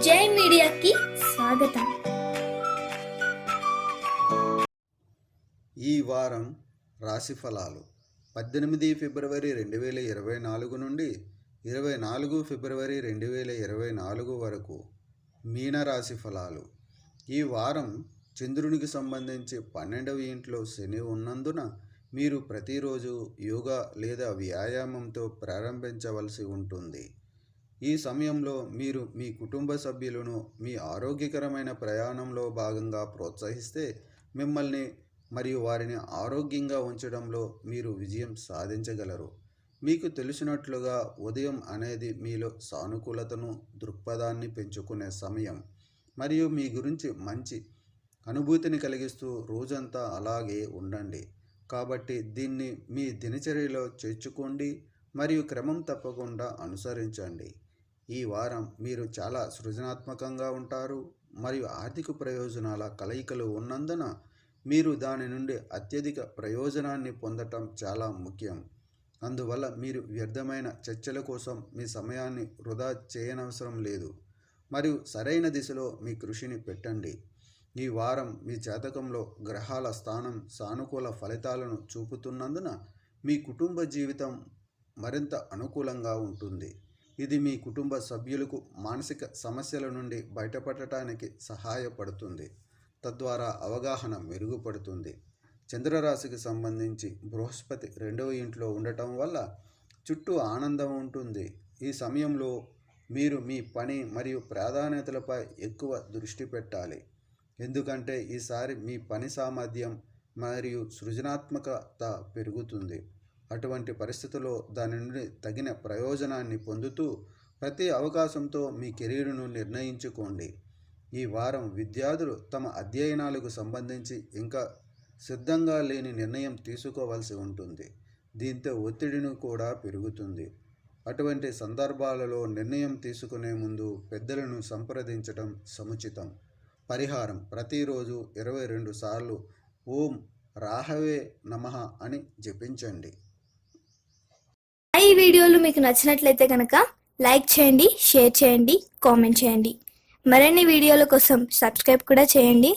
జై మీడియాకి స్వాగతం. ఈ వారం రాశి ఫలాలు 18 ఫిబ్రవరి 2024 నుండి 24 ఫిబ్రవరి 2024 వరకు మీనరాశి ఫలాలు. ఈ వారం చంద్రునికి సంబంధించి 12వ ఇంట్లో శని ఉన్నందున మీరు ప్రతిరోజు యోగా లేదా వ్యాయామంతో ప్రారంభించవలసి ఉంటుంది. ఈ సమయంలో మీరు మీ కుటుంబ సభ్యులను మీ ఆరోగ్యకరమైన ప్రయాణంలో భాగంగా ప్రోత్సహిస్తే మిమ్మల్ని మరియు వారిని ఆరోగ్యంగా ఉంచడంలో మీరు విజయం సాధించగలరు. మీకు తెలిసినట్లుగా ఉదయం అనేది మీలో సానుకూలతను, దృక్పథాన్ని పెంచుకునే సమయం మరియు మీ గురించి మంచి అనుభూతిని కలిగిస్తూ రోజంతా అలాగే ఉండండి. కాబట్టి దీన్ని మీ దినచర్యలో చేర్చుకోండి మరియు క్రమం తప్పకుండా అనుసరించండి. ఈ వారం మీరు చాలా సృజనాత్మకంగా ఉంటారు మరియు ఆర్థిక ప్రయోజనాల కలయికలు ఉన్నందున మీరు దాని నుండి అత్యధిక ప్రయోజనాన్ని పొందటం చాలా ముఖ్యం. అందువల్ల మీరు వ్యర్థమైన చర్చల కోసం మీ సమయాన్ని వృధా చేయనవసరం లేదు మరియు సరైన దిశలో మీ కృషిని పెట్టండి. ఈ వారం మీ జాతకంలో గ్రహాల స్థానం సానుకూల ఫలితాలను చూపుతున్నందున మీ కుటుంబ జీవితం మరింత అనుకూలంగా ఉంటుంది. ఇది మీ కుటుంబ సభ్యులకు మానసిక సమస్యల నుండి బయటపడటానికి సహాయపడుతుంది, తద్వారా అవగాహన మెరుగుపడుతుంది. చంద్రరాశికి సంబంధించి బృహస్పతి 2వ ఇంట్లో ఉండటం వల్ల చుట్టూ ఆనందం ఉంటుంది. ఈ సమయంలో మీరు మీ పని మరియు ప్రాధాన్యతలపై ఎక్కువ దృష్టి పెట్టాలి, ఎందుకంటే ఈసారి మీ పని సామర్థ్యం మరియు సృజనాత్మకత పెరుగుతుంది. అటువంటి పరిస్థితుల్లో దాని నుండి తగిన ప్రయోజనాన్ని పొందుతూ ప్రతి అవకాశంతో మీ కెరీర్ను నిర్ణయించుకోండి. ఈ వారం విద్యార్థులు తమ అధ్యయనాలకు సంబంధించి ఇంకా సిద్ధంగా లేని నిర్ణయం తీసుకోవాల్సి ఉంటుంది. దీంతో ఒత్తిడిని కూడా పెరుగుతుంది. అటువంటి సందర్భాలలో నిర్ణయం తీసుకునే ముందు పెద్దలను సంప్రదించడం సముచితం. పరిహారం: ప్రతిరోజు 22 సార్లు ఓం రాహవే నమః అని జపించండి. ఈ వీడియోలు మీకు నచ్చినట్లయితే కనుక లైక్ చేయండి, షేర్ చేయండి, కామెంట్ చేయండి. మరిన్ని వీడియోల కోసం సబ్స్క్రైబ్ కూడా చేయండి.